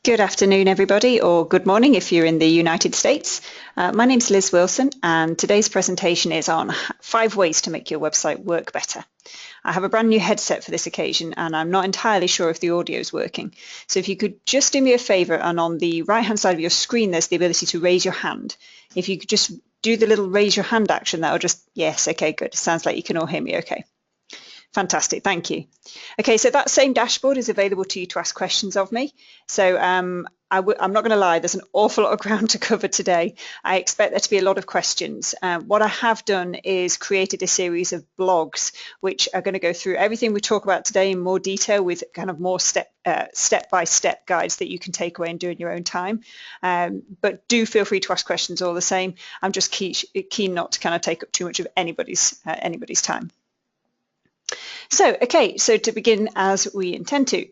Good afternoon, everybody, or good morning if you're in the United States. My name's Liz Wilson, and today's presentation is on 5 ways to make your website work better. I have a brand new headset for this occasion, and I'm not entirely sure if the audio is working. So if you could just do me a favor, and on the right-hand side of your screen, there's the ability to raise your hand. If you could just do the little raise your hand action, that'll just, yes, okay, good. Sounds like you can all hear me okay. Fantastic, thank you. Okay, so that same dashboard is available to you to ask questions of me. So I'm not going to lie, there's an awful lot of ground to cover today. I expect there to be a lot of questions. What I have done is created a series of blogs which are going to go through everything we talk about today in more detail with kind of more step-by-step guides that you can take away and do in your own time. But do feel free to ask questions all the same. I'm just keen not to kind of take up too much of anybody's time. So, okay, so to begin as we intend to.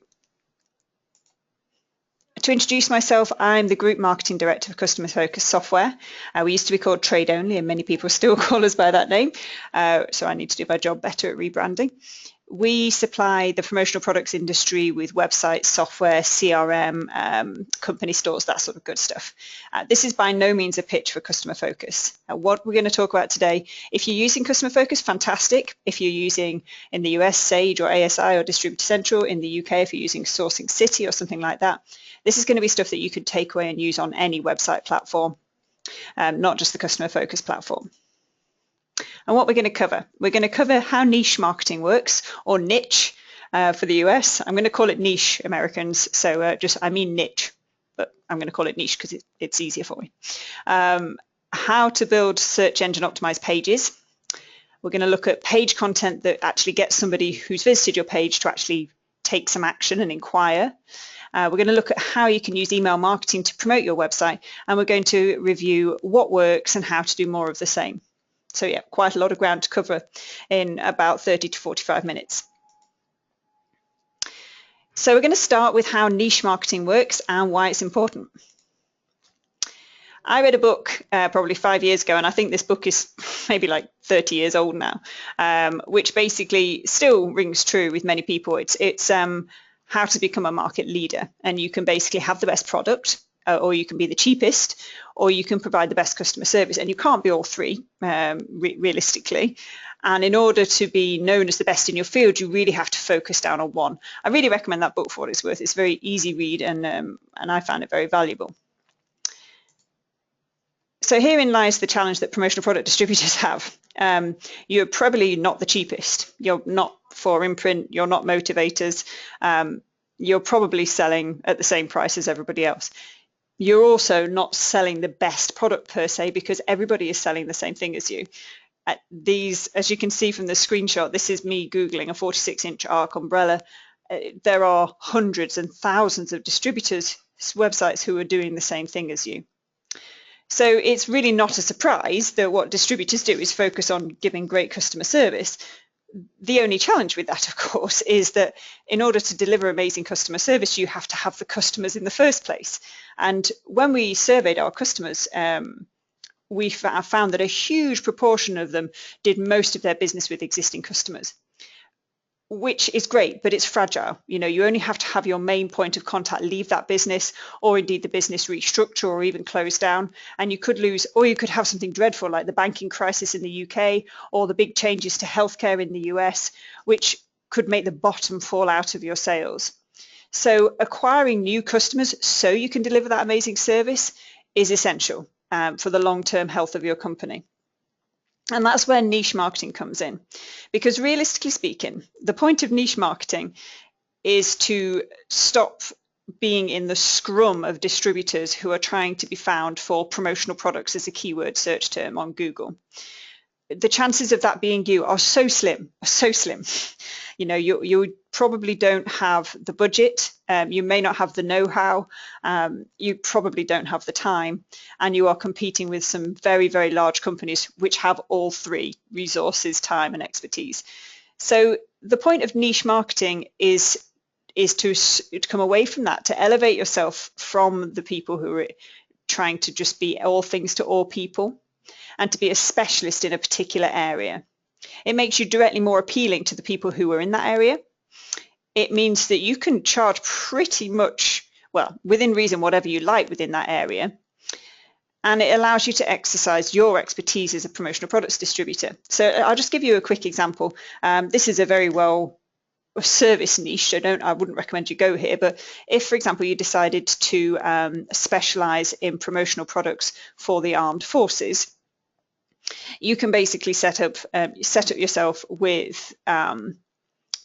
To introduce myself, I'm the Group Marketing Director for Customer Focused Software. We used to be called Trade Only, and many people still call us by that name. So I need to do my job better at rebranding. We supply the promotional products industry with websites, software, CRM, company stores, that sort of good stuff. This is by no means a pitch for customer focus. What we're going to talk about today, if you're using customer focus, fantastic. If you're using in the US, Sage or ASI or Distributor Central, in the UK, if you're using Sourcing City or something like that, this is going to be stuff that you could take away and use on any website platform, not just the customer focus platform. And what we're going to cover how niche marketing works, or niche for the US. I'm going to call it niche, Americans. So I mean niche, but I'm going to call it niche because it's easier for me. How to build search engine optimized pages. We're going to look at page content that actually gets somebody who's visited your page to actually take some action and inquire. We're going to look at how you can use email marketing to promote your website, and we're going to review what works and how to do more of the same. So yeah, quite a lot of ground to cover in about 30 to 45 minutes. So we're going to start with how niche marketing works and why it's important. I read a book probably 5 years ago, and I think this book is maybe like 30 years old now, which basically still rings true with many people. It's how to become a market leader, and you can basically have the best product, or you can be the cheapest, or you can provide the best customer service, and you can't be all three realistically. And in order to be known as the best in your field, you really have to focus down on one. I really recommend that book for what it's worth. It's a very easy read, and I found it very valuable. So herein lies the challenge that promotional product distributors have. You're probably not the cheapest. You're not for imprint. You're not motivators. You're probably selling at the same price as everybody else. You're also not selling the best product per se, because everybody is selling the same thing as you. These, as you can see from the screenshot, this is me Googling a 46-inch arc umbrella. There are hundreds and thousands of distributors' websites who are doing the same thing as you. So it's really not a surprise that what distributors do is focus on giving great customer service. The only challenge with that, of course, is that in order to deliver amazing customer service, you have to have the customers in the first place. And when we surveyed our customers, we found that a huge proportion of them did most of their business with existing customers, which is great, but it's fragile. You know, you only have to have your main point of contact leave that business, or indeed the business restructure or even close down, and you could lose, or you could have something dreadful like the banking crisis in the UK or the big changes to healthcare in the US, which could make the bottom fall out of your sales. So acquiring new customers so you can deliver that amazing service is essential for the long-term health of your company. And that's where niche marketing comes in, because realistically speaking, the point of niche marketing is to stop being in the scrum of distributors who are trying to be found for promotional products as a keyword search term on Google. The chances of that being you are so slim, so slim. You know, you probably don't have the budget, you may not have the know-how, you probably don't have the time, and you are competing with some very, very large companies which have all three: resources, time, and expertise. So the point of niche marketing is to come away from that, to elevate yourself from the people who are trying to just be all things to all people, and to be a specialist in a particular area. It makes you directly more appealing to the people who are in that area. It means that you can charge pretty much well, within reason, whatever you like within that area. And it allows you to exercise your expertise as a promotional products distributor. So I'll just give you a quick example. This is a very well service niche, so I wouldn't recommend you go here, but if, for example, you decided to specialize in promotional products for the armed forces, you can basically set up yourself with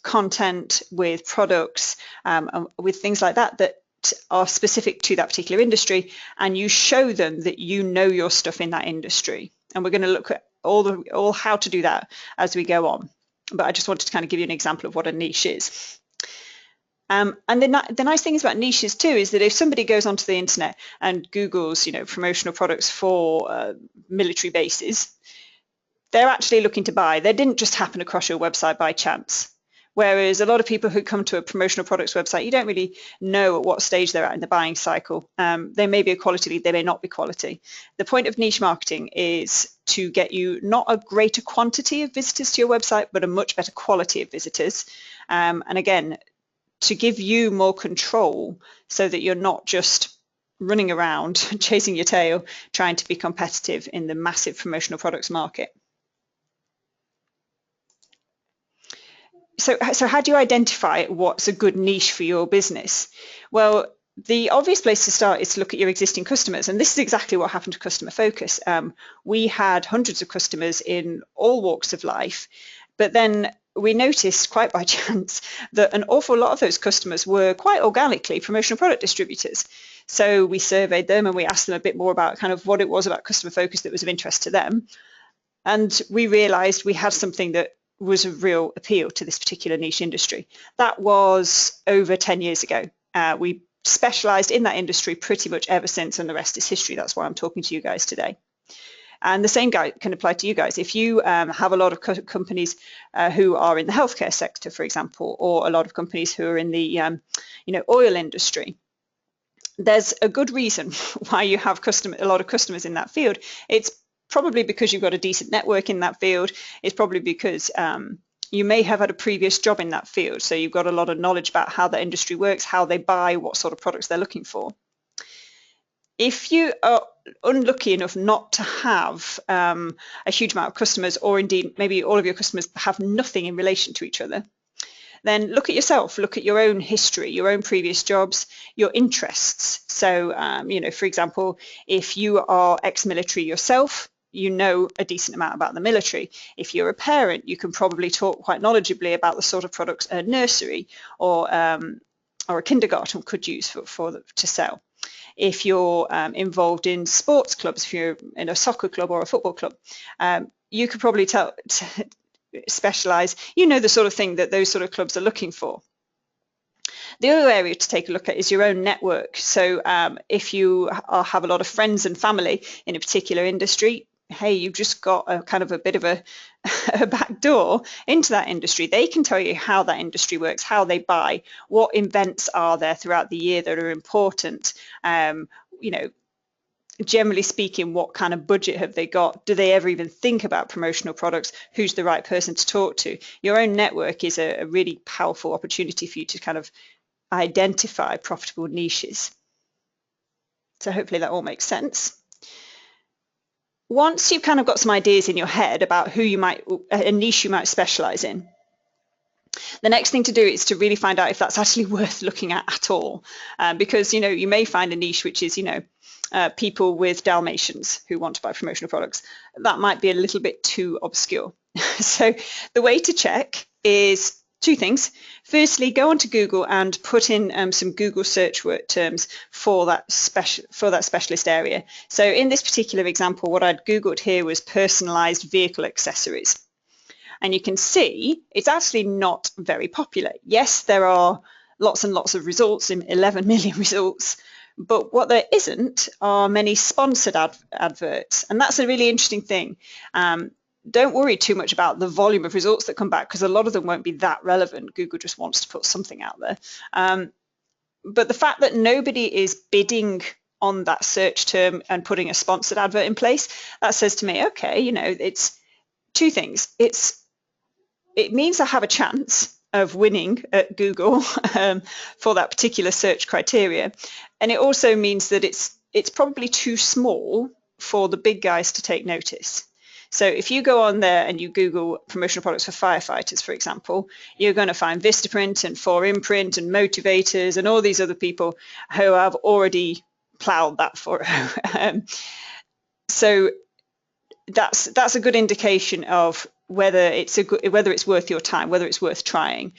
content, with products, with things like that that are specific to that particular industry, and you show them that you know your stuff in that industry. And we're going to look at all how to do that as we go on, but I just wanted to kind of give you an example of what a niche is. And the nice thing about niches too is that if somebody goes onto the internet and Googles, promotional products for military bases, they're actually looking to buy. They didn't just happen across your website by chance. Whereas a lot of people who come to a promotional products website, you don't really know at what stage they're at in the buying cycle. They may be a quality lead, they may not be quality. The point of niche marketing is to get you not a greater quantity of visitors to your website, but a much better quality of visitors. And again, to give you more control so that you're not just running around chasing your tail, trying to be competitive in the massive promotional products market. So how do you identify what's a good niche for your business? Well, the obvious place to start is to look at your existing customers. And this is exactly what happened to Customer Focus. We had hundreds of customers in all walks of life, but then we noticed quite by chance that an awful lot of those customers were quite organically promotional product distributors. So we surveyed them and we asked them a bit more about kind of what it was about Customer Focus that was of interest to them. And we realized we had something that was a real appeal to this particular niche industry. That was over 10 years ago. We specialized in that industry pretty much ever since, and the rest is history. That's why I'm talking to you guys today. And the same can apply to you guys. If you have a lot of companies who are in the healthcare sector, for example, or a lot of companies who are in the oil industry, there's a good reason why you have a lot of customers in that field. It's probably because you've got a decent network in that field. It's probably because you may have had a previous job in that field. So you've got a lot of knowledge about how the industry works, how they buy, what sort of products they're looking for. If you are unlucky enough not to have a huge amount of customers, or indeed maybe all of your customers have nothing in relation to each other, then look at yourself, look at your own history, your own previous jobs, your interests. So, for example, if you are ex-military yourself, you know a decent amount about the military. If you're a parent, you can probably talk quite knowledgeably about the sort of products a nursery or a kindergarten could use to sell. If you're involved in sports clubs, if you're in a soccer club or a football club, you could probably specialize, the sort of thing that those sort of clubs are looking for. The other area to take a look at is your own network. So if you have a lot of friends and family in a particular industry, hey, you've just got a kind of a bit of a back door into that industry. They can tell you how that industry works, how they buy, what events are there throughout the year that are important. Generally speaking, what kind of budget have they got? Do they ever even think about promotional products? Who's the right person to talk to? Your own network is a really powerful opportunity for you to kind of identify profitable niches. So hopefully that all makes sense. Once you've kind of got some ideas in your head about a niche you might specialize in, the next thing to do is to really find out if that's actually worth looking at all. Because, you may find a niche which is, people with Dalmatians who want to buy promotional products. That might be a little bit too obscure. So the way to check is two things. Firstly, go onto Google and put in some Google search word terms for that specialist area. So in this particular example, what I'd Googled here was personalized vehicle accessories. And you can see it's actually not very popular. Yes, there are lots and lots of results, 11 million results, but what there isn't are many sponsored adverts. And that's a really interesting thing. Don't worry too much about the volume of results that come back, because a lot of them won't be that relevant. Google just wants to put something out there. But the fact that nobody is bidding on that search term and putting a sponsored advert in place, that says to me, okay, it's two things. It means I have a chance of winning at Google for that particular search criteria. And it also means that it's probably too small for the big guys to take notice. So if you go on there and you Google promotional products for firefighters, for example, you're going to find Vistaprint and 4imprint and Motivators and all these other people who have already ploughed that furrow. So that's a good indication of whether it's worth your time, whether it's worth trying.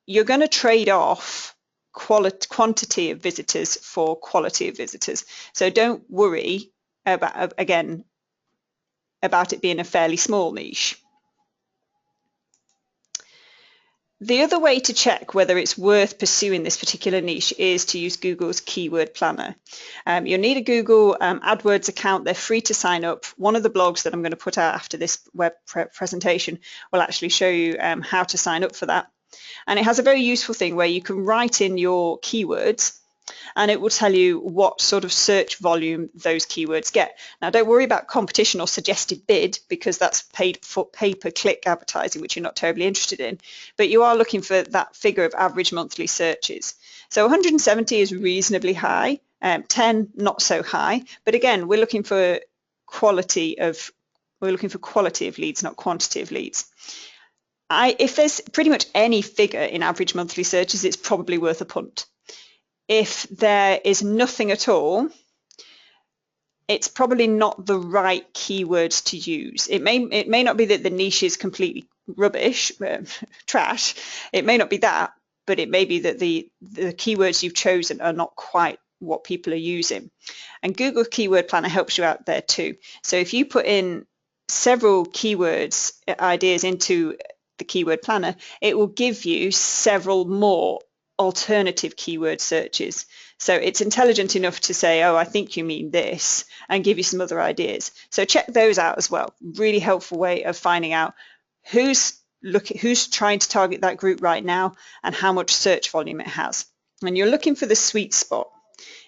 You're going to trade off quantity of visitors for quality of visitors. So don't worry about it being a fairly small niche. The other way to check whether it's worth pursuing this particular niche is to use Google's keyword planner. You'll need a Google AdWords account. They're free to sign up. One of the blogs that I'm going to put out after this web presentation will actually show you how to sign up for that. And it has a very useful thing where you can write in your keywords and it will tell you what sort of search volume those keywords get. Now, don't worry about competition or suggested bid, because that's paid for pay-per-click advertising, which you're not terribly interested in, but you are looking for that figure of average monthly searches. So 170 is reasonably high, 10 not so high, but again, we're looking for quality of leads, not quantity of leads. If there's pretty much any figure in average monthly searches, it's probably worth a punt. If there is nothing at all, it's probably not the right keywords to use. It may not be that the niche is completely rubbish, trash. It may not be that, but it may be that the keywords you've chosen are not quite what people are using. And Google Keyword Planner helps you out there too. So if you put in several keywords ideas into the keyword planner, it will give you several more alternative keyword searches. So it's intelligent enough to say, oh, I think you mean this, and give you some other ideas. So check those out as well. Really helpful way of finding out who's trying to target that group right now and how much search volume it has. And you're looking for the sweet spot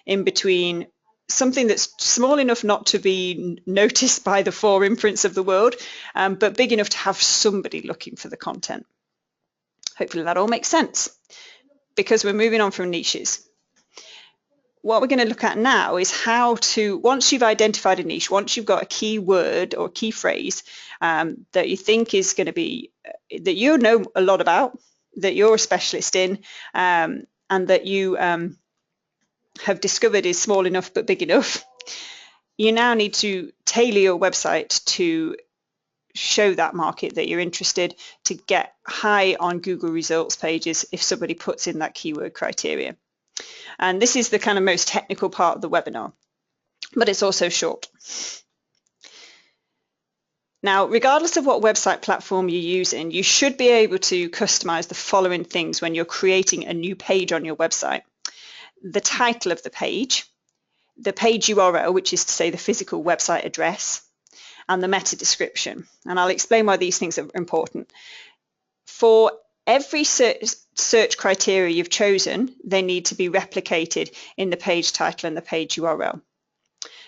in between something that's small enough not to be noticed by the 4imprints of the world, but big enough to have somebody looking for the content. Hopefully that all makes sense, because we're moving on from niches. What we're going to look at now is how to, once you've identified a niche, once you've got a key word or key phrase that you think is going to be, that you know a lot about, that you're a specialist in, and that you have discovered is small enough but big enough, you now need to tailor your website to show that market that you're interested, to get high on Google results pages if somebody puts in that keyword criteria. And this is the kind of most technical part of the webinar, but it's also short. Now, regardless of what website platform you're using, you should be able to customize the following things when you're creating a new page on your website: the title of the page URL, which is to say the physical website address, and the meta description. And I'll explain why these things are important. For every search criteria you've chosen, they need to be replicated in the page title and the page URL.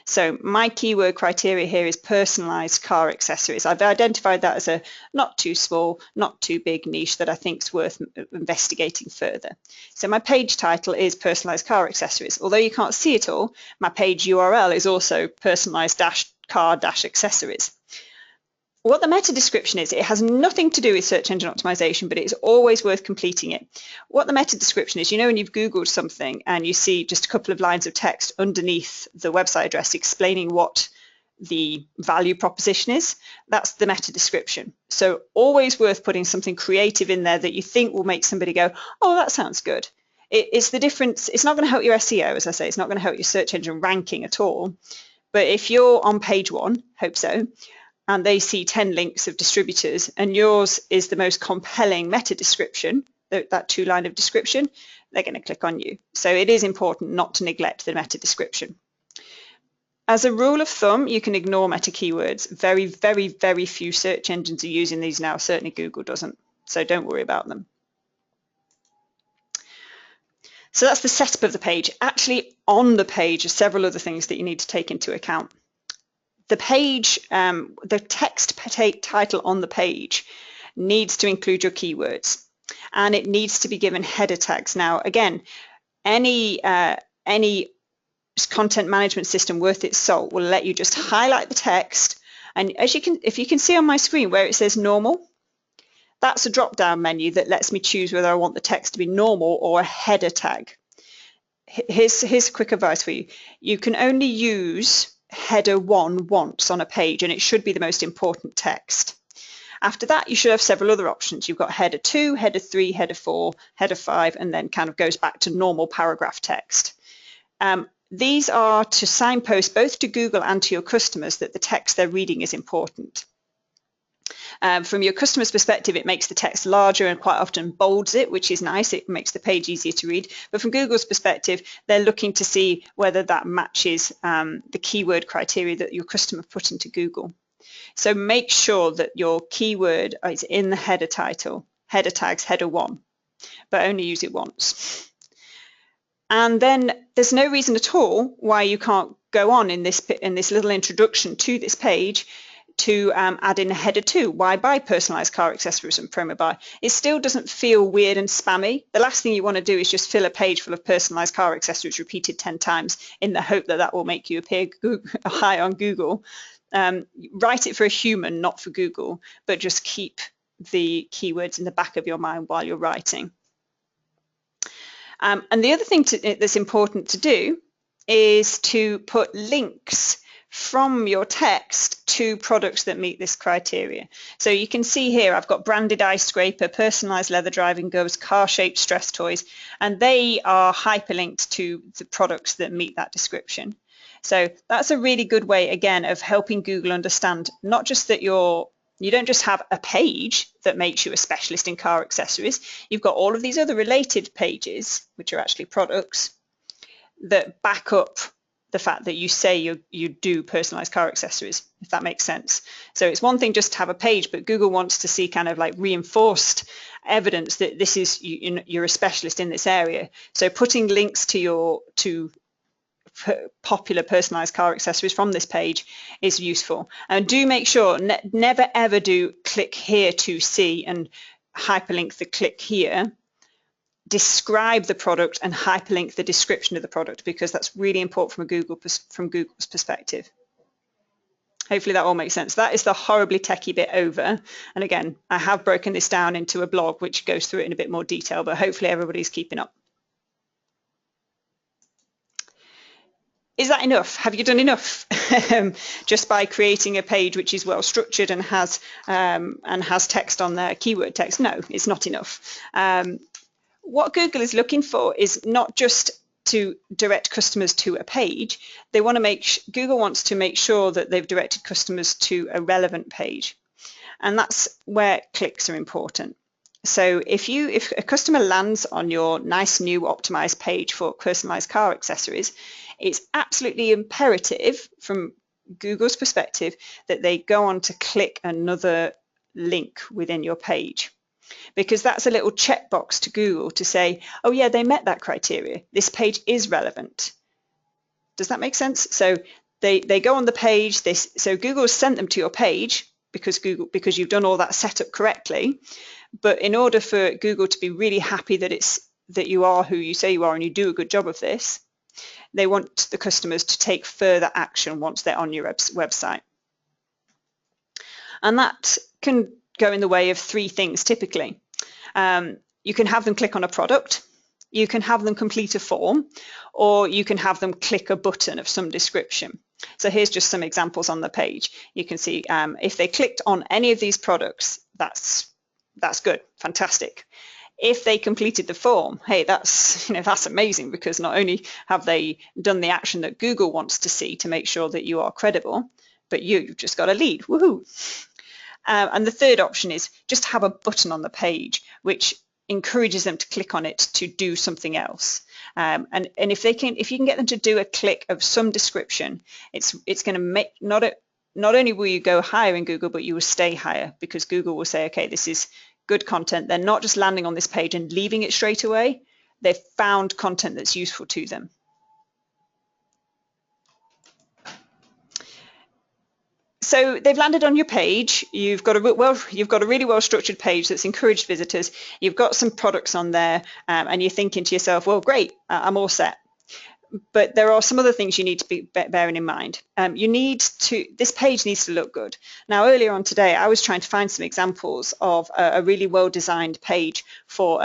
So my keyword criteria here is personalized car accessories. I've identified that as a not too small, not too big niche that I think is worth investigating further. So my page title is personalized car accessories. Although you can't see it all, my page URL is also personalized car accessories. What the meta description is, it has nothing to do with search engine optimization, but it's always worth completing it. What the meta description is, you know, when you've Googled something and you see just a couple of lines of text underneath the website address explaining what the value proposition is, that's the meta description. So always worth putting something creative in there that you think will make somebody go, oh, that sounds good. It's the difference. It's not going to help your SEO, as I say. It's not going to help your search engine ranking at all. But if you're on page one, hope so, and they see 10 links of distributors, and yours is the most compelling meta description, that 2-line of description, they're going to click on you. So it is important not to neglect the meta description. As a rule of thumb, you can ignore meta keywords. Very, very, very few search engines are using these now. Certainly Google doesn't. So don't worry about them. So that's the setup of the page. Actually, on the page are several other things that you need to take into account. The page, the text title on the page needs to include your keywords. and it needs to be given header tags. Now, again, any content management system worth its salt will let you just highlight the text, and as you can, if you can see on my screen where it says normal, that's a drop-down menu that lets me choose whether I want the text to be normal or a header tag. Here's quick advice for you. You can only use header 1 once on a page, and it should be the most important text. After that, you should have several other options. You've got header 2, header 3, header 4, header 5, and then kind of goes back to normal paragraph text. These are to signpost both to Google and to your customers that the text they're reading is important. From your customer's perspective, it makes the text larger and quite often bolds it, which is nice. It makes the page easier to read. But from Google's perspective, they're looking to see whether that matches the keyword criteria that your customer put into Google. So make sure that your keyword is in the header title, header tags, header 1, but only use it once. And then there's no reason at all why you can't go on in this little introduction to this page to add in a header 2. Why buy personalized car accessories and promo buy? It still doesn't feel weird and spammy. The last thing you want to do is just fill a page full of personalized car accessories repeated 10 times in the hope that that will make you appear high on Google. Write it for a human, not for Google, but just keep the keywords in the back of your mind while you're writing. And the other thing that's important to do is to put links from your text to products that meet this criteria. So you can see here I've got branded ice scraper, personalized leather driving gloves, car-shaped stress toys, and they are hyperlinked to the products that meet that description. So that's a really good way, again, of helping Google understand not just that you don't just have a page that makes you a specialist in car accessories. You've got all of these other related pages, which are actually products, that back up the fact that you say you do personalized car accessories, if that makes sense. So it's one thing just to have a page, but Google wants to see kind of like reinforced evidence that this is you're a specialist in this area. So putting links to popular personalized car accessories from this page is useful. And do make sure, never ever do click here to see and hyperlink the click here. Describe the product and hyperlink the description of the product, because that's really important from Google's perspective. Hopefully that all makes sense. That is the horribly techie bit over. And again, I have broken this down into a blog which goes through it in a bit more detail, but hopefully everybody's keeping up. Is that enough? Have you done enough just by creating a page which is well structured and has text on there, keyword text? No, it's not enough. What Google is looking for is not just to direct customers to a page. They want to Google wants to make sure that they've directed customers to a relevant page, and that's where clicks are important. So if a customer lands on your nice new optimized page for personalized car accessories, it's absolutely imperative from Google's perspective that they go on to click another link within your page, because that's a little checkbox to Google to say, oh yeah, they met that criteria. This page is relevant. Does that make sense? So they go on the page. So Google sent them to your page because you've done all that setup correctly. But in order for Google to be really happy that you are who you say you are and you do a good job of this, they want the customers to take further action once they're on your website. And that can go in the way of three things typically. You can have them click on a product, you can have them complete a form, or you can have them click a button of some description. So here's just some examples on the page. You can see if they clicked on any of these products, that's good, fantastic. If they completed the form, hey, that's amazing, because not only have they done the action that Google wants to see to make sure that you are credible, but you've just got a lead, woohoo. And the third option is just have a button on the page which encourages them to click on it to do something else. And if you can get them to do a click of some description, it's going to make not only will you go higher in Google, but you will stay higher, because Google will say, okay, this is good content. They're not just landing on this page and leaving it straight away. They've found content that's useful to them. So they've landed on your page. You've got a really well structured page that's encouraged visitors. You've got some products on there, and you're thinking to yourself, well, great, I'm all set. But there are some other things you need to be bearing in mind. This page needs to look good. Now, earlier on today, I was trying to find some examples of a really well-designed page for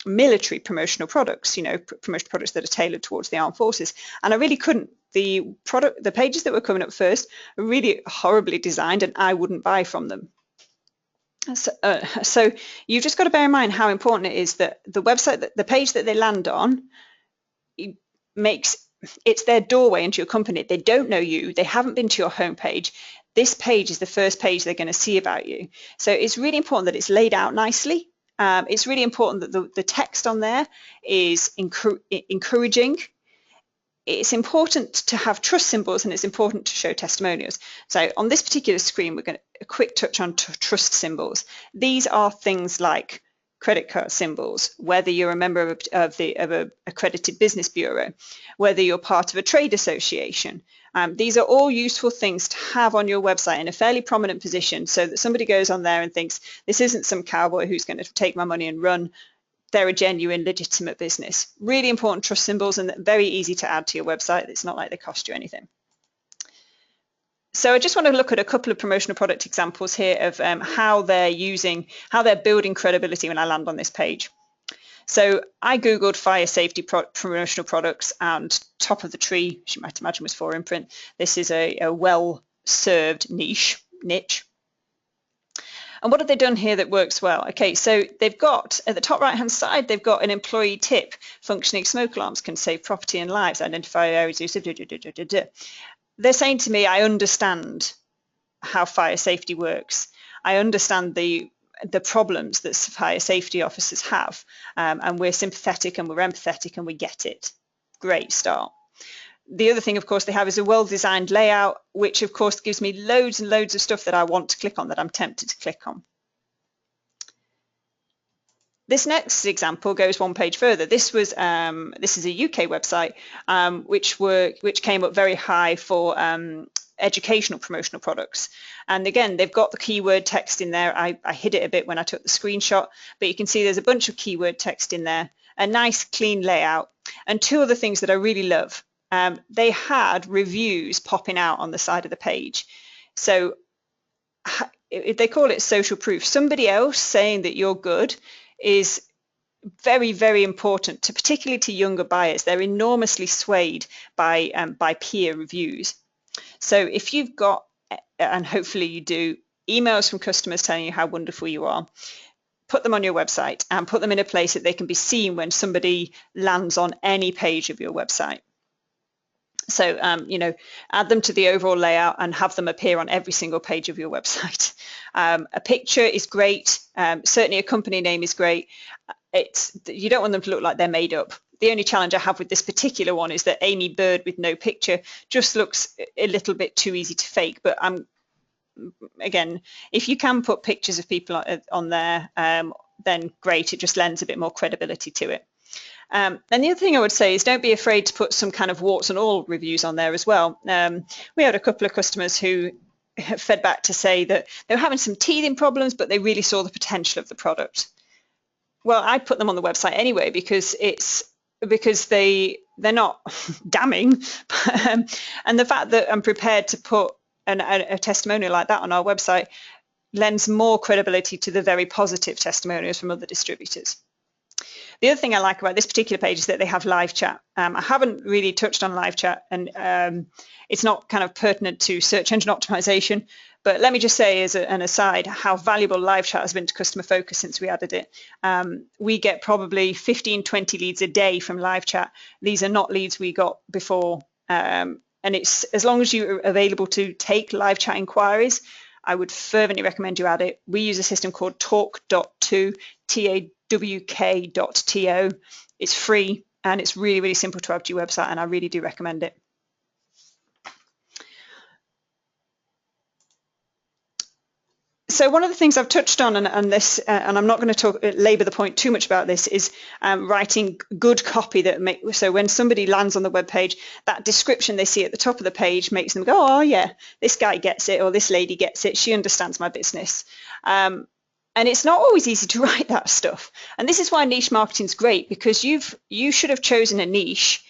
military promotional products, promotional products that are tailored towards the armed forces. And I really couldn't. The pages that were coming up first are really horribly designed, and I wouldn't buy from them. So you've just got to bear in mind how important it is that the page that they land on, it's their doorway into your company. They don't know you. They haven't been to your homepage. This page is the first page they're going to see about you. So it's really important that it's laid out nicely. It's really important that the text on there is encouraging. It's important to have trust symbols, and it's important to show testimonials. So on this particular screen, we're going to a quick touch on trust symbols. These are things like credit card symbols, whether you're a member of an accredited business bureau, whether you're part of a trade association. These are all useful things to have on your website in a fairly prominent position, so that somebody goes on there and thinks, this isn't some cowboy who's going to take my money and run. They're a genuine, legitimate business. Really important trust symbols, and very easy to add to your website. It's not like they cost you anything. So I just want to look at a couple of promotional product examples here of how they're building credibility when I land on this page. So I Googled fire safety promotional products, and top of the tree, as you might imagine, was 4imprint. This is a well-served niche. And what have they done here that works well? Okay, so they've got, at the top right-hand side, they've got an employee tip. Functioning smoke alarms can save property and lives, identify areas of... They're saying to me, I understand how fire safety works. I understand the problems that fire safety officers have, and we're sympathetic and we're empathetic and we get it. Great start. The other thing, of course, they have is a well-designed layout, which, of course, gives me loads and loads of stuff that I want to click on, that I'm tempted to click on. This next example goes one page further. This is a UK website which came up very high for educational promotional products. And again, they've got the keyword text in there. I hid it a bit when I took the screenshot, but you can see there's a bunch of keyword text in there, a nice clean layout, and two other things that I really love. They had reviews popping out on the side of the page. So they call it social proof. Somebody else saying that you're good is very, very important, particularly to younger buyers. They're enormously swayed by peer reviews. So if you've got, and hopefully you do, emails from customers telling you how wonderful you are, put them on your website and put them in a place that they can be seen when somebody lands on any page of your website. So, add them to the overall layout and have them appear on every single page of your website. A picture is great. Certainly a company name is great. You don't want them to look like they're made up. The only challenge I have with this particular one is that Amy Bird with no picture just looks a little bit too easy to fake. But again, if you can put pictures of people on there, then great. It just lends a bit more credibility to it. And the other thing I would say is don't be afraid to put some kind of warts and all reviews on there as well. We had a couple of customers who fed back to say that they were having some teething problems, but they really saw the potential of the product. Well, I put them on the website anyway because they're not damning. And the fact that I'm prepared to put a testimonial like that on our website lends more credibility to the very positive testimonials from other distributors. The other thing I like about this particular page is that they have live chat. I haven't really touched on live chat, and it's not kind of pertinent to search engine optimization, but let me just say as an aside how valuable live chat has been to customer focus since we added it. We get probably 15, 20 leads a day from live chat. These are not leads we got before, and it's as long as you're available to take live chat inquiries, I would fervently recommend you add it. We use a system called talk.to, TAWK.to. It's free and it's really, really simple to add to your website, and I really do recommend it. So one of the things I've touched on, and this, and I'm not going to labour the point too much about this, is writing good copy so when somebody lands on the web page, that description they see at the top of the page makes them go, oh yeah, this guy gets it, or this lady gets it, she understands my business. And it's not always easy to write that stuff. And this is why niche marketing is great, because you should have chosen a niche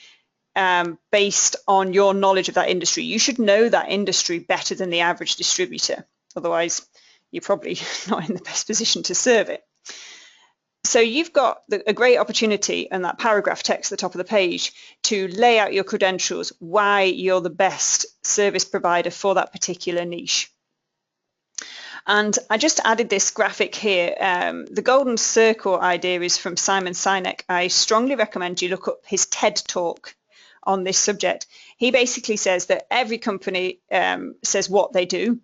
based on your knowledge of that industry. You should know that industry better than the average distributor. Otherwise, you're probably not in the best position to serve it. So you've got a great opportunity in that paragraph text at the top of the page to lay out your credentials, why you're the best service provider for that particular niche. And I just added this graphic here. The golden circle idea is from Simon Sinek. I strongly recommend you look up his TED talk on this subject. He basically says that every company says what they do.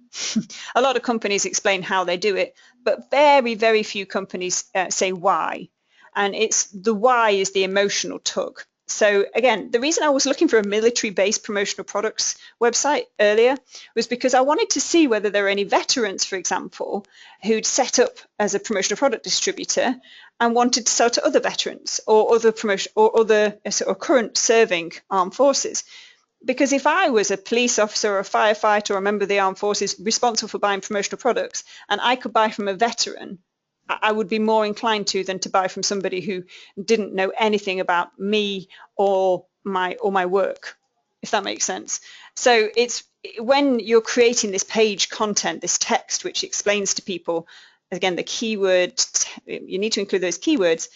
A lot of companies explain how they do it, but very, very few companies say why. And it's the why is the emotional tug. So again, the reason I was looking for a military-based promotional products website earlier was because I wanted to see whether there are any veterans, for example, who'd set up as a promotional product distributor and wanted to sell to other veterans or other current serving armed forces. Because if I was a police officer or a firefighter or a member of the armed forces responsible for buying promotional products, and I could buy from a veteran, I would be more inclined than to buy from somebody who didn't know anything about me or my work, if that makes sense. So it's when you're creating this page content, this text which explains to people, again, the keyword, you need to include those keywords,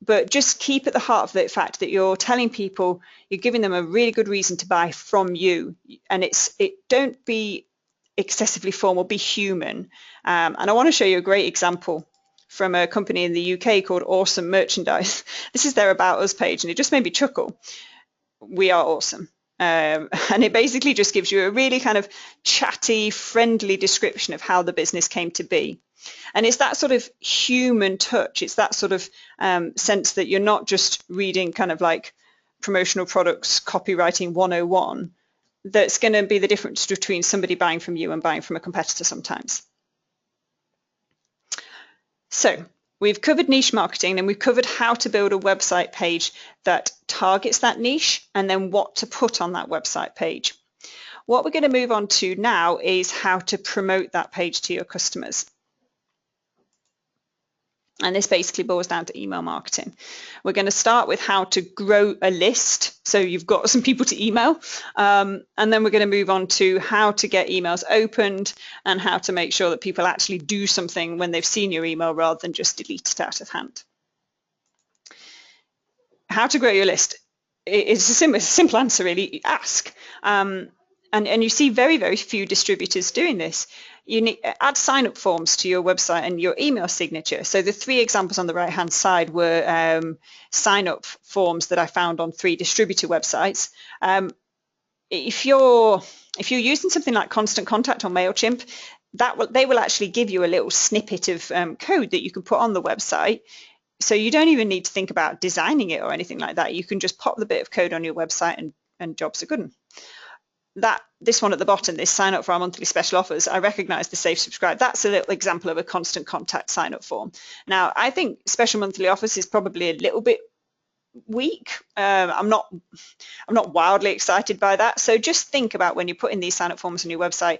but just keep at the heart of the fact that you're telling people, you're giving them a really good reason to buy from you. And don't be excessively formal, be human. And I want to show you a great example from a company in the UK called Awesome Merchandise. This is their About Us page, and it just made me chuckle. We are awesome. And it basically just gives you a really kind of chatty, friendly description of how the business came to be. And it's that sort of human touch. It's that sort of sense that you're not just reading kind of like promotional products, copywriting 101, that's going to be the difference between somebody buying from you and buying from a competitor sometimes. So we've covered niche marketing, and we've covered how to build a website page that targets that niche and then what to put on that website page. What we're going to move on to now is how to promote that page to your customers. And this basically boils down to email marketing. We're going to start with how to grow a list, so you've got some people to email, and then we're going to move on to how to get emails opened and how to make sure that people actually do something when they've seen your email rather than just delete it out of hand. How to grow your list. It's a simple answer, really. Ask. And you see very, very few distributors doing this. You need add sign-up forms to your website and your email signature. So the 3 examples on the right-hand side were sign-up forms that I found on 3 distributor websites. If you're using something like Constant Contact or MailChimp, they will actually give you a little snippet of code that you can put on the website. So you don't even need to think about designing it or anything like that. You can just pop the bit of code on your website and jobs are good. This one at the bottom, this sign up for our monthly special offers, I recognize the save subscribe. That's a little example of a Constant Contact sign up form. Now, I think special monthly offers is probably a little bit weak. I'm not wildly excited by that. So just think about when you're putting these sign up forms on your website,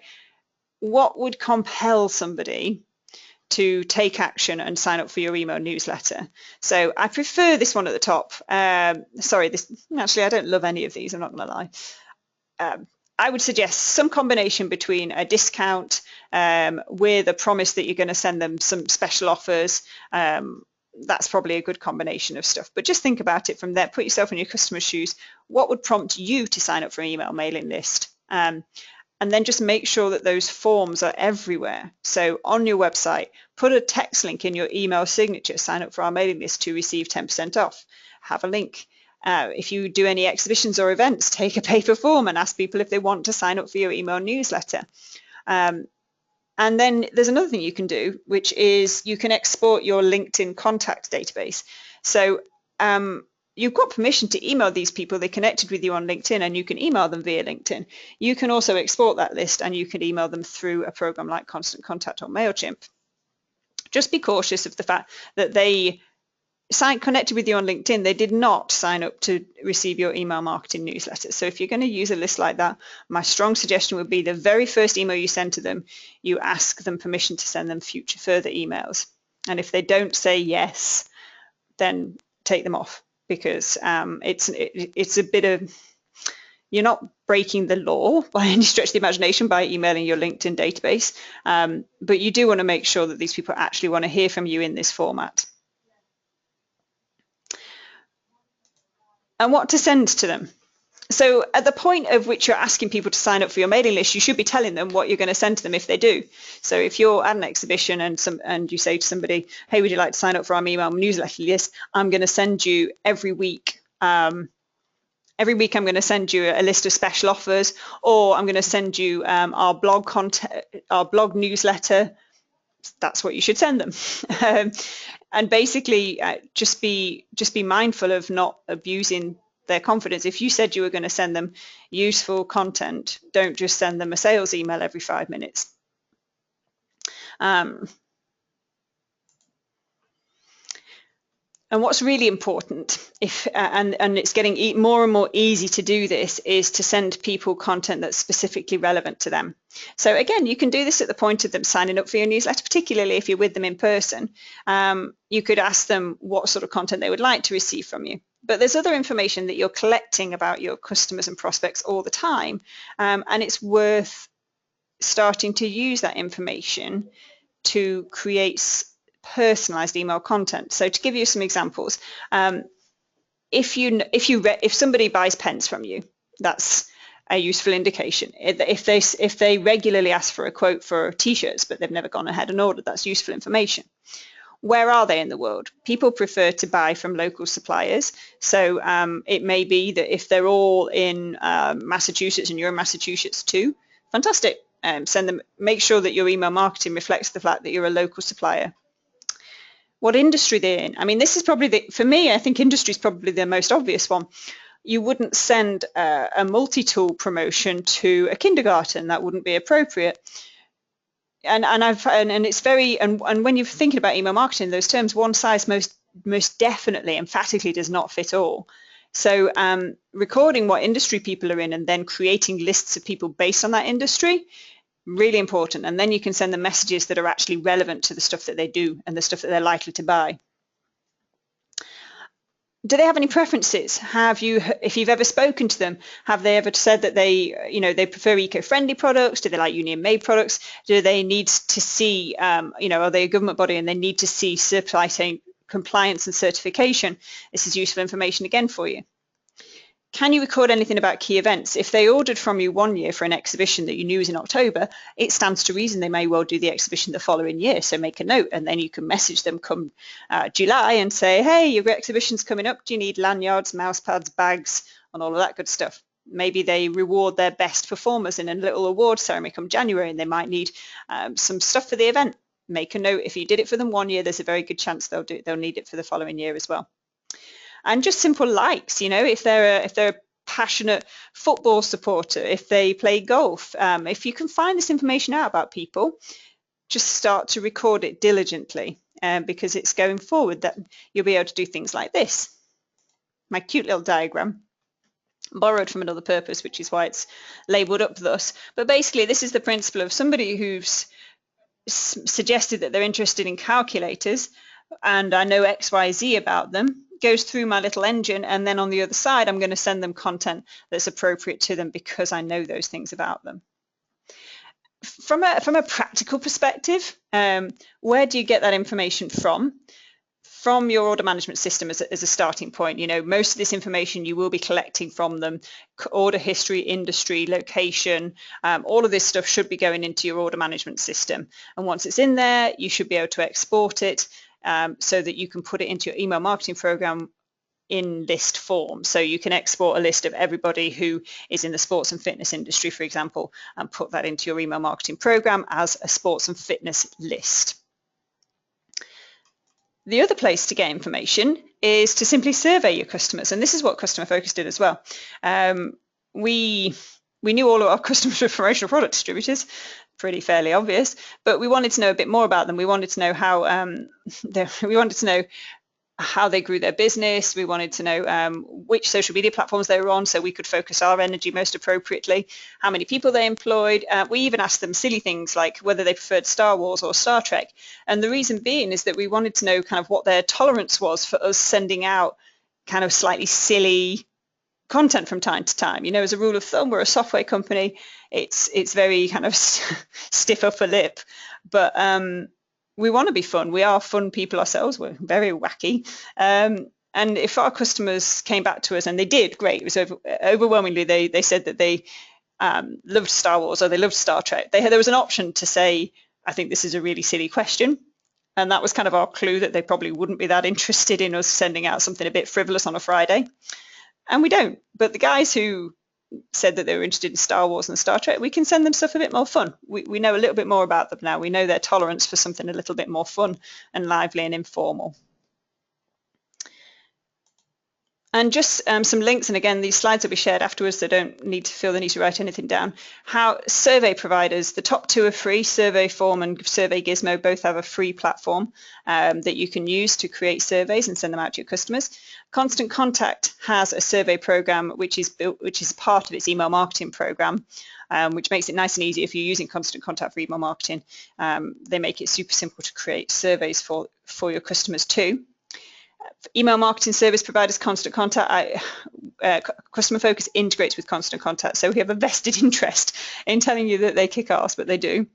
what would compel somebody to take action and sign up for your email newsletter. So I prefer this one at the top. Sorry, actually I don't love any of these, I'm not going to lie. I would suggest some combination between a discount with a promise that you're going to send them some special offers. That's probably a good combination of stuff. But just think about it from there. Put yourself in your customer's shoes. What would prompt you to sign up for an email mailing list? And then just make sure that those forms are everywhere. So on your website, put a text link in your email signature. Sign up for our mailing list to receive 10% off. Have a link. If you do any exhibitions or events, take a paper form and ask people if they want to sign up for your email newsletter. And then there's another thing you can do, which is you can export your LinkedIn contact database. So you've got permission to email these people. They connected with you on LinkedIn, and you can email them via LinkedIn. You can also export that list, and you can email them through a program like Constant Contact or MailChimp. Just be cautious of the fact that they connected with you on LinkedIn, they did not sign up to receive your email marketing newsletter. So if you're going to use a list like that, my strong suggestion would be the very first email you send to them, you ask them permission to send them further emails. And if they don't say yes, then take them off, because it's a bit of, you're not breaking the law by any stretch of the imagination by emailing your LinkedIn database, but you do want to make sure that these people actually want to hear from you in this format. And what to send to them. So at the point of which you're asking people to sign up for your mailing list, you should be telling them what you're going to send to them if they do. So if you're at an exhibition and you say to somebody, hey, would you like to sign up for our email newsletter list? I'm going to send you every week. Every week I'm going to send you a list of special offers, or I'm going to send you our blog content, our blog newsletter. That's what you should send them. And basically just be mindful of not abusing their confidence. If you said you were going to send them useful content, don't just send them a sales email every 5 minutes. And what's really important, and it's getting more and more easy to do this, is to send people content that's specifically relevant to them. So again, you can do this at the point of them signing up for your newsletter, particularly if you're with them in person. You could ask them what sort of content they would like to receive from you. But there's other information that you're collecting about your customers and prospects all the time, and it's worth starting to use that information to create personalized email content. So to give you some examples, if somebody buys pens from you, that's a useful indication. If they regularly ask for a quote for t-shirts but they've never gone ahead and ordered, that's useful information. Where are they in the world? People prefer to buy from local suppliers. So it may be that if they're all in Massachusetts and you're in Massachusetts too, fantastic. Send them. Make sure that your email marketing reflects the fact that you're a local supplier. What industry they're in. I mean, this is probably for me, I think industry is probably the most obvious one. You wouldn't send a multi-tool promotion to a kindergarten. That wouldn't be appropriate. And it's very, and when you're thinking about email marketing, those terms, one size most definitely, emphatically does not fit all. So recording what industry people are in and then creating lists of people based on that industry, really important. And then you can send them messages that are actually relevant to the stuff that they do and the stuff that they're likely to buy. Do they have any preferences? If you've ever spoken to them, have they ever said that they prefer eco-friendly products? Do they like union-made products? Do they need to see, are they a government body and they need to see supply chain compliance and certification? This is useful information again for you. Can you record anything about key events? If they ordered from you one year for an exhibition that you knew was in October, it stands to reason they may well do the exhibition the following year. So make a note, and then you can message them come July and say, hey, your exhibition's coming up. Do you need lanyards, mouse pads, bags, and all of that good stuff? Maybe they reward their best performers in a little award ceremony come January, and they might need some stuff for the event. Make a note. If you did it for them one year, there's a very good chance they'll need it for the following year as well. And just simple likes, if they're a passionate football supporter, if they play golf, if you can find this information out about people, just start to record it diligently, because it's going forward that you'll be able to do things like this. My cute little diagram, borrowed from another purpose, which is why it's labelled up thus. But basically, this is the principle of somebody who's suggested that they're interested in calculators, and I know X, Y, Z about them, goes through my little engine, and then on the other side I'm going to send them content that's appropriate to them because I know those things about them. From a practical perspective, where do you get that information from? From your order management system as a starting point. Most of this information you will be collecting from them: order history, industry, location, all of this stuff should be going into your order management system, and once it's in there you should be able to export it so that you can put it into your email marketing program in list form. So you can export a list of everybody who is in the sports and fitness industry, for example, and put that into your email marketing program as a sports and fitness list. The other place to get information is to simply survey your customers, and this is what Customer Focus did as well. We knew all of our customers were promotional product distributors, pretty fairly obvious, but we wanted to know a bit more about them. We wanted to know how how they grew their business. We wanted to know which social media platforms they were on so we could focus our energy most appropriately, how many people they employed. We even asked them silly things like whether they preferred Star Wars or Star Trek. And the reason being is that we wanted to know kind of what their tolerance was for us sending out kind of slightly silly content from time to time. You know, as a rule of thumb, we're a software company. It's very kind of stiff upper lip, but we want to be fun. We are fun people ourselves. We're very wacky. And if our customers came back to us, and they did, great. It was overwhelmingly, they said that they loved Star Wars or they loved Star Trek. There was an option to say, I think this is a really silly question. And that was kind of our clue that they probably wouldn't be that interested in us sending out something a bit frivolous on a Friday. And we don't. But the guys who said that they were interested in Star Wars and Star Trek, we can send them stuff a bit more fun. We know a little bit more about them now. We know their tolerance for something a little bit more fun and lively and informal. And just some links, and again, these slides will be shared afterwards, so don't need to feel the need to write anything down. How survey providers, the top two are free. Survey Form and Survey Gizmo both have a free platform that you can use to create surveys and send them out to your customers. Constant Contact has a survey program which is part of its email marketing program, which makes it nice and easy if you're using Constant Contact for email marketing. They make it super simple to create surveys for your customers too. Email marketing service providers, Constant Contact, Customer Focus integrates with Constant Contact, so we have a vested interest in telling you that they kick ass, but they do.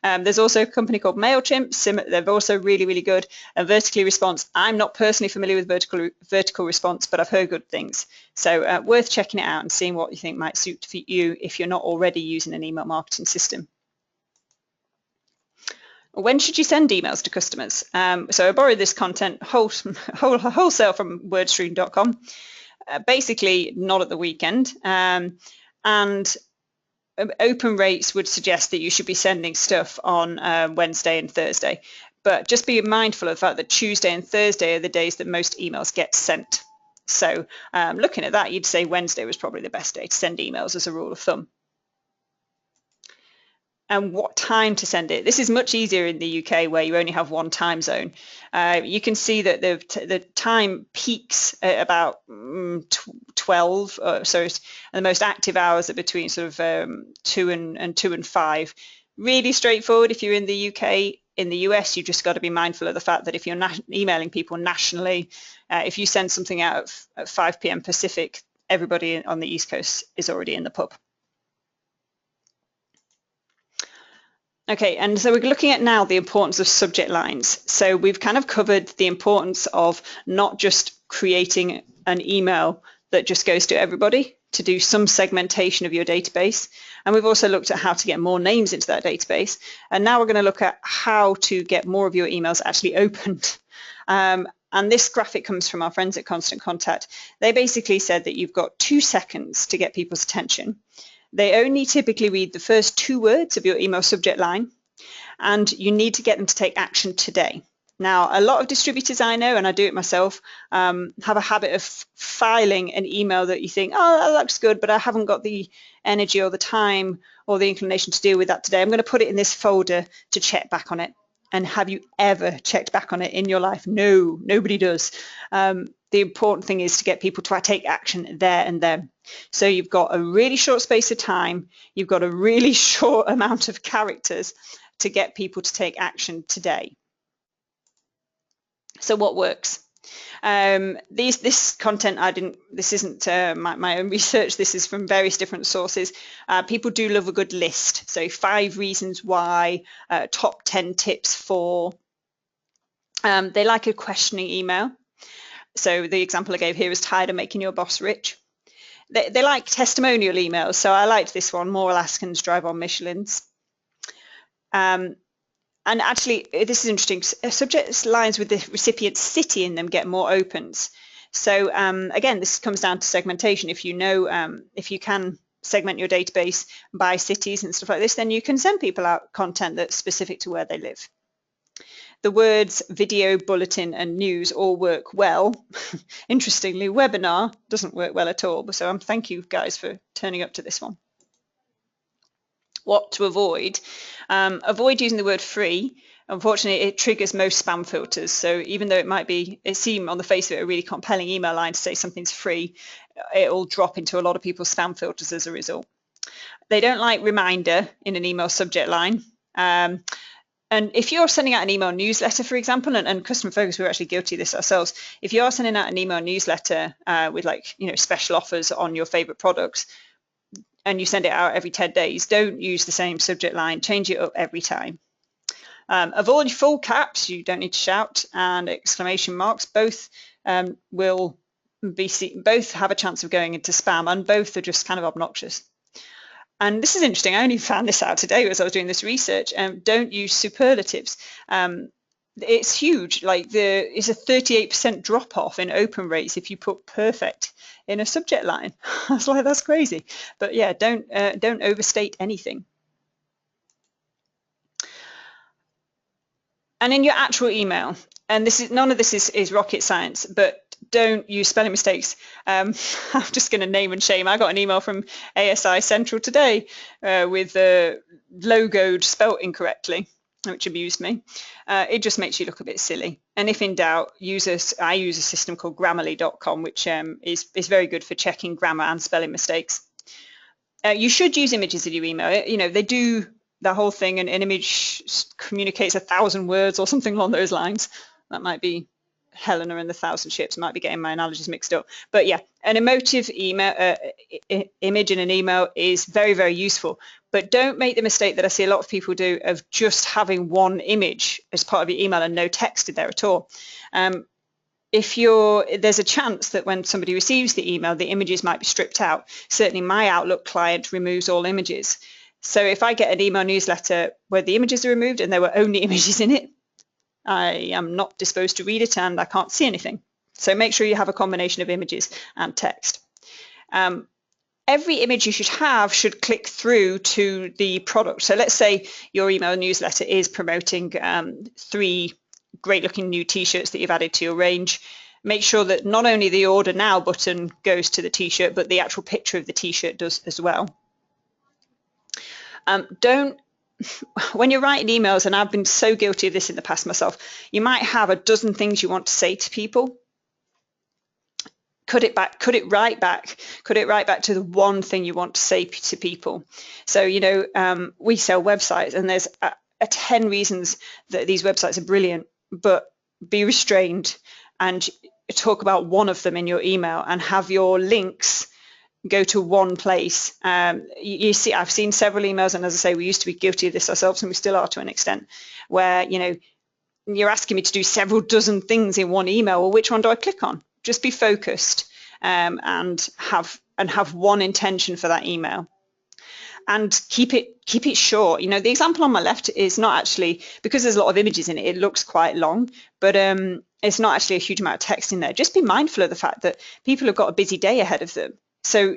There's also a company called MailChimp. They're also really, really good. And Vertically Response, I'm not personally familiar with vertical response, but I've heard good things. So worth checking it out and seeing what you think might suit for you if you're not already using an email marketing system. When should you send emails to customers? So I borrowed this content wholesale from wordstream.com. Basically, not at the weekend. And open rates would suggest that you should be sending stuff on Wednesday and Thursday. But just be mindful of the fact that Tuesday and Thursday are the days that most emails get sent. So looking at that, you'd say Wednesday was probably the best day to send emails as a rule of thumb. And what time to send it. This is much easier in the UK where you only have one time zone. You can see that the time peaks at about 12, and the most active hours are between sort of 2 and 5. Really straightforward if you're in the UK. In the US, you've just got to be mindful of the fact that if you're emailing people nationally, if you send something out at 5 p.m. Pacific, everybody on the East Coast is already in the pub. Okay, and so we're looking at now the importance of subject lines. So we've kind of covered the importance of not just creating an email that just goes to everybody, to do some segmentation of your database. And we've also looked at how to get more names into that database. And now we're going to look at how to get more of your emails actually opened. And this graphic comes from our friends at Constant Contact. They basically said that you've got 2 seconds to get people's attention. They only typically read the first 2 words of your email subject line, and you need to get them to take action today. Now, a lot of distributors I know, and I do it myself, have a habit of filing an email that you think, oh, that looks good, but I haven't got the energy or the time or the inclination to deal with that today. I'm going to put it in this folder to check back on it. And have you ever checked back on it in your life? No, nobody does. The important thing is to get people to take action there and then. So you've got a really short space of time, you've got a really short amount of characters to get people to take action today. So what works? This content, this isn't my own research, this is from various different sources. People do love a good list. So 5 reasons why, top 10 tips for. They like a questioning email. So the example I gave here is tired of making your boss rich. They like testimonial emails. So I liked this one, more Alaskans drive on Michelins. And actually, this is interesting. Subject lines with the recipient city in them get more opens. So again, this comes down to segmentation. If you know, if you can segment your database by cities and stuff like this, then you can send people out content that's specific to where they live. The words video, bulletin, and news all work well. Interestingly, webinar doesn't work well at all. So thank you guys for turning up to this one. What to avoid? Avoid using the word free. Unfortunately, it triggers most spam filters. So even though it seem on the face of it a really compelling email line to say something's free, it'll drop into a lot of people's spam filters as a result. They don't like reminder in an email subject line. And if you're sending out an email newsletter, for example, and Customer Focus, we're actually guilty of this ourselves. If you are sending out an email newsletter with special offers on your favorite products, and you send it out every 10 days, don't use the same subject line, change it up every time. Avoid full caps, you don't need to shout, and exclamation marks. Both both have a chance of going into spam, and both are just kind of obnoxious. And this is interesting, I only found this out today as I was doing this research. Don't use superlatives. It's huge, it's a 38% drop off in open rates if you put perfect in a subject line. I was like, that's crazy. But yeah, don't overstate anything. And in your actual email, and none of this is rocket science, but don't use spelling mistakes. I'm just going to name and shame. I got an email from ASI Central today with logoed spelt incorrectly, which amused me. It just makes you look a bit silly. And if in doubt, I use a system called Grammarly.com, which is very good for checking grammar and spelling mistakes. You should use images in your email. They do the whole thing. An image communicates 1,000 words or something along those lines. That might be Helena and the Thousand Ships. I might be getting my analogies mixed up. But yeah, an emotive image in an email is very, very useful. But don't make the mistake that I see a lot of people do of just having one image as part of your email and no text in there at all. There's a chance that when somebody receives the email, the images might be stripped out. Certainly my Outlook client removes all images. So if I get an email newsletter where the images are removed and there were only images in it, I am not disposed to read it and I can't see anything. So make sure you have a combination of images and text. Every image you should click through to the product. So let's say your email newsletter is promoting 3 great looking new t-shirts that you've added to your range. Make sure that not only the order now button goes to the t-shirt, but the actual picture of the t-shirt does as well. When you're writing emails, and I've been so guilty of this in the past myself, you might have a dozen things you want to say to people. Cut it right back to the one thing you want to say to people. So, we sell websites, and there's 10 reasons that these websites are brilliant, but be restrained and talk about one of them in your email and have your links go to one place. You see, I've seen several emails, and as I say, we used to be guilty of this ourselves, and we still are to an extent, where you're asking me to do several dozen things in one email. Well, which one do I click on? Just be focused and have one intention for that email, and keep it short. The example on my left is not actually, because there's a lot of images in it, it looks quite long, but it's not actually a huge amount of text in there. Just be mindful of the fact that people have got a busy day ahead of them. So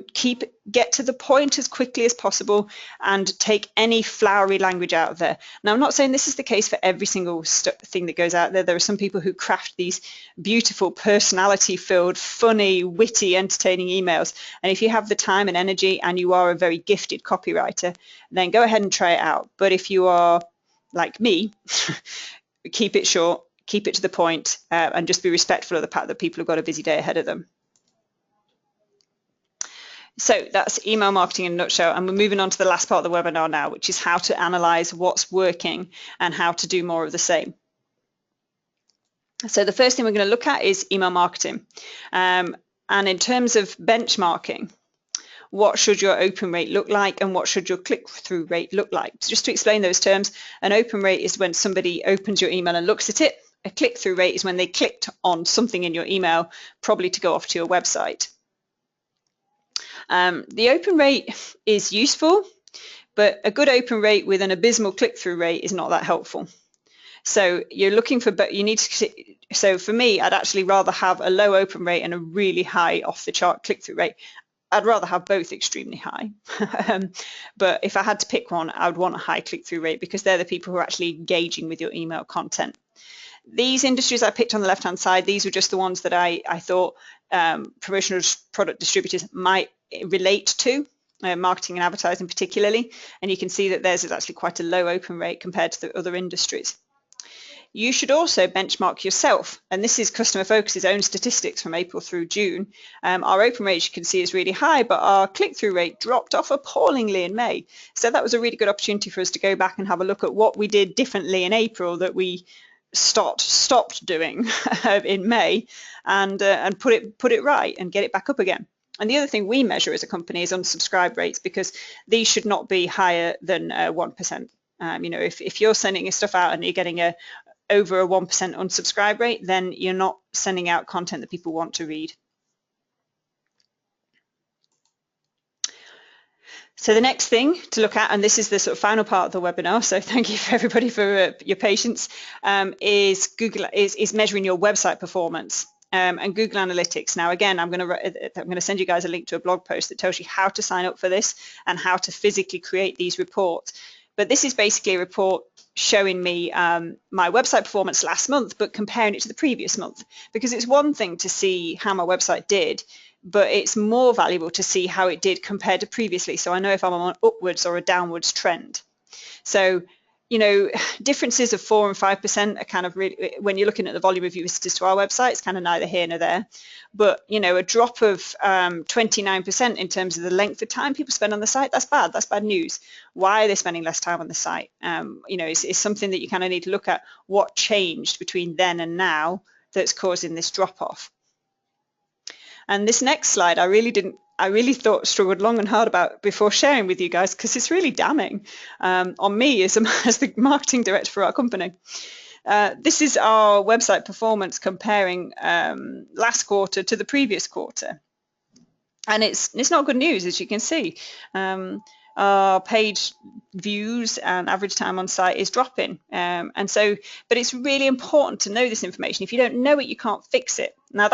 get to the point as quickly as possible and take any flowery language out of there. Now, I'm not saying this is the case for every single thing that goes out there. There are some people who craft these beautiful, personality-filled, funny, witty, entertaining emails. And if you have the time and energy and you are a very gifted copywriter, then go ahead and try it out. But if you are like me, keep it short, keep it to the point, and just be respectful of the fact that people have got a busy day ahead of them. So that's email marketing in a nutshell, and we're moving on to the last part of the webinar now, which is how to analyze what's working and how to do more of the same. So the first thing we're going to look at is email marketing. And in terms of benchmarking, what should your open rate look like and what should your click-through rate look like? So just to explain those terms, an open rate is when somebody opens your email and looks at it. A click-through rate is when they clicked on something in your email, probably to go off to your website. The open rate is useful, but a good open rate with an abysmal click-through rate is not that helpful. So you're looking for, but you need to, so for me, I'd actually rather have a low open rate and a really high off-the-chart click-through rate. I'd rather have both extremely high. But if I had to pick one, I would want a high click-through rate because they're the people who are actually engaging with your email content. These industries I picked on the left-hand side, these were just the ones that I thought promotional product distributors might relate to, marketing and advertising particularly, and you can see that theirs is actually quite a low open rate compared to the other industries. You should also benchmark yourself, and this is Customer Focus's own statistics from April through June. Our open rate, you can see, is really high, but our click-through rate dropped off appallingly in May. So that was a really good opportunity for us to go back and have a look at what we did differently in April that we stopped doing in May, and put it right and get it back up again. And the other thing we measure as a company is unsubscribe rates, because these should not be higher than 1%. You know, if you're sending your stuff out and you're getting over a 1% unsubscribe rate, then you're not sending out content that people want to read. So the next thing to look at, and this is the sort of final part of the webinar, so thank you for everybody for your patience, is measuring your website performance. And Google Analytics. Now, again, I'm going to send you guys a link to a blog post that tells you how to sign up for this and how to physically create these reports. But this is basically a report showing me my website performance last month, but comparing it to the previous month. Because it's one thing to see how my website did, but it's more valuable to see how it did compared to previously. So I know if I'm on an upwards or a downwards trend. So, you know, differences of 4 and 5% are kind of really, when you're looking at the volume of visitors to our website, it's kind of neither here nor there. But, you know, a drop of 29% in terms of the length of time people spend on the site, that's bad. That's bad news. Why are they spending less time on the site? You know, it's something that you kind of need to look at. What changed between then and now that's causing this drop off? And this next slide, I really struggled long and hard about before sharing with you guys, because it's really damning on me as the marketing director for our company. This is our website performance comparing last quarter to the previous quarter. And it's not good news, as you can see. Our page views and average time on site is dropping. But it's really important to know this information. If you don't know it, you can't fix it. Now,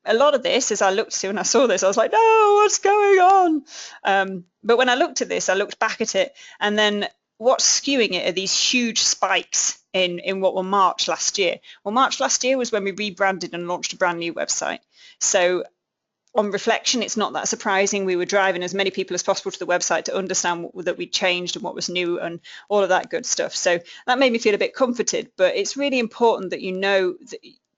a lot of this, as I looked to and I saw this, I was like, no, what's going on? But when I looked at this, I looked back at it, and then what's skewing it are these huge spikes in what were March last year. Well, March last year was when we rebranded and launched a brand new website. So on reflection, it's not that surprising. We were driving as many people as possible to the website to understand that we'd changed and what was new and all of that good stuff. So that made me feel a bit comforted, but it's really important that you know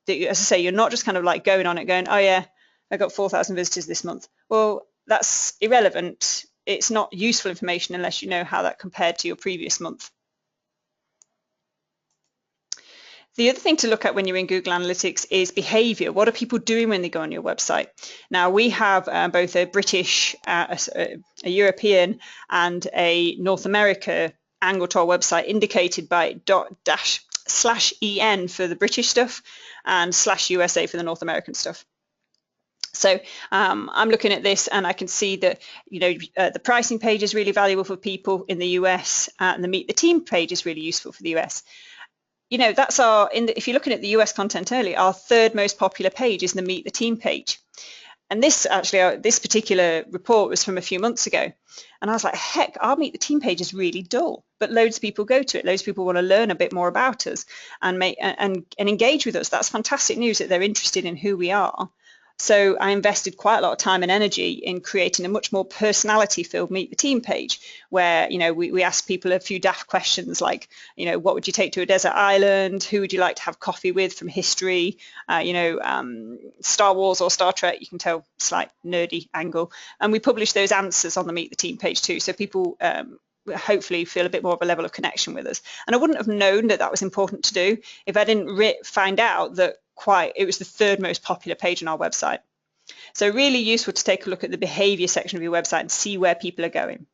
that, as I say, you're not just kind of like going on it going, oh yeah, I got 4,000 visitors this month. Well, that's irrelevant. It's not useful information unless you know how that compared to your previous month. The other thing to look at when you're in Google Analytics is behavior. What are people doing when they go on your website? Now, we have both a British, a European, and a North America angle to our website, indicated by /en for the British stuff and /USA for the North American stuff. So I'm looking at this and I can see that, you know, the pricing page is really valuable for people in the US, and the Meet the Team page is really useful for the US. You know, that's if you're looking at the US content early, our third most popular page is the Meet the Team page. And this particular report was from a few months ago. And I was like, heck, our Meet the Team page is really dull, but loads of people go to it. Loads of people want to learn a bit more about us and engage with us. That's fantastic news that they're interested in who we are. So I invested quite a lot of time and energy in creating a much more personality-filled Meet the Team page, where, you know, we asked people a few daft questions like, you know, what would you take to a desert island? Who would you like to have coffee with from history? Star Wars or Star Trek, you can tell, slight nerdy angle. And we published those answers on the Meet the Team page too, so people hopefully feel a bit more of a level of connection with us. And I wouldn't have known that was important to do if I didn't find out that it was the third most popular page on our website. So really useful to take a look at the behavior section of your website and see where people are going.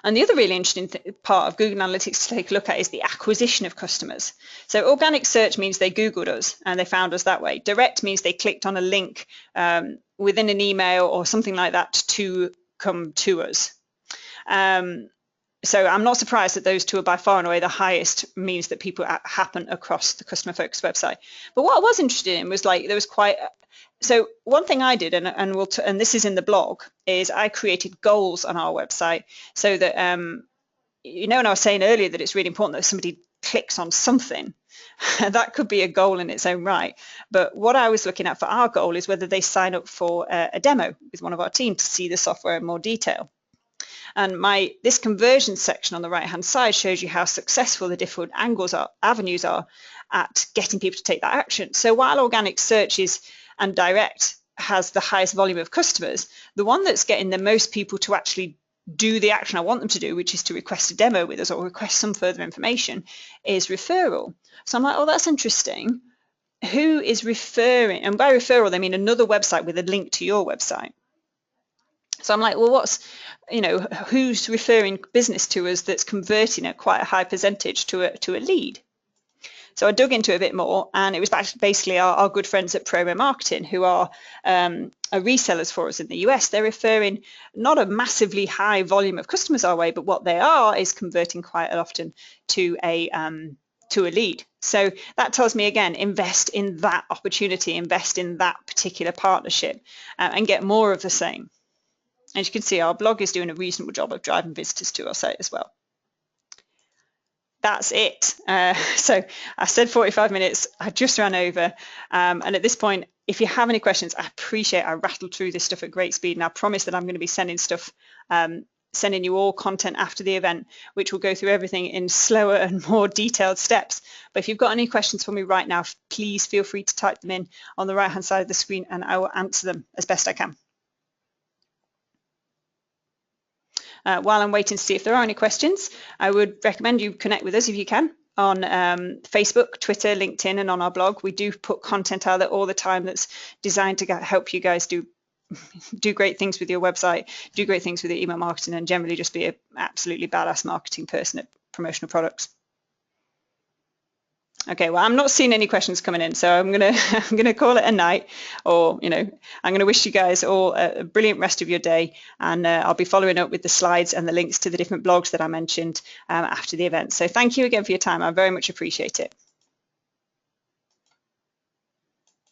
And the other really interesting part of Google Analytics to take a look at is the acquisition of customers. So organic search means they Googled us and they found us that way. Direct means they clicked on a link within an email or something like that to come to us. So I'm not surprised that those two are by far and away the highest means that people happen across the customer focused website. But what I was interested in was, like, there was so one thing I did, and this is in the blog, is I created goals on our website so that, you know, and I was saying earlier that it's really important that somebody clicks on something. that could be a goal in its own right. But what I was looking at for our goal is whether they sign up for a demo with one of our team to see the software in more detail. And this conversion section on the right hand side shows you how successful the different avenues are at getting people to take that action. So while organic search and direct has the highest volume of customers, the one that's getting the most people to actually do the action I want them to do, which is to request a demo with us or request some further information, is referral. So I'm like, oh, that's interesting. Who is referring? And by referral, they mean another website with a link to your website. So I'm like, well, who's referring business to us that's converting at quite a high percentage to a lead? So I dug into it a bit more, and it was basically our good friends at Promo Marketing, who are resellers for us in the US. They're referring not a massively high volume of customers our way, but what they are is converting quite often to a lead. So that tells me, again, invest in that opportunity, invest in that particular partnership, and get more of the same. As you can see, our blog is doing a reasonable job of driving visitors to our site as well. That's it. So I said 45 minutes. I just ran over. And at this point, if you have any questions, I appreciate I rattled through this stuff at great speed. And I promise that I'm going to be sending you all content after the event, which will go through everything in slower and more detailed steps. But if you've got any questions for me right now, please feel free to type them in on the right-hand side of the screen, and I will answer them as best I can. While I'm waiting to see if there are any questions, I would recommend you connect with us if you can on Facebook, Twitter, LinkedIn, and on our blog. We do put content out there all the time that's designed to help you guys do great things with your website, do great things with your email marketing, and generally just be an absolutely badass marketing person at Promotional Products. Okay, well, I'm not seeing any questions coming in, so I'm gonna call it a night, or I'm gonna wish you guys all a brilliant rest of your day, and I'll be following up with the slides and the links to the different blogs that I mentioned after the event. So thank you again for your time. I very much appreciate it.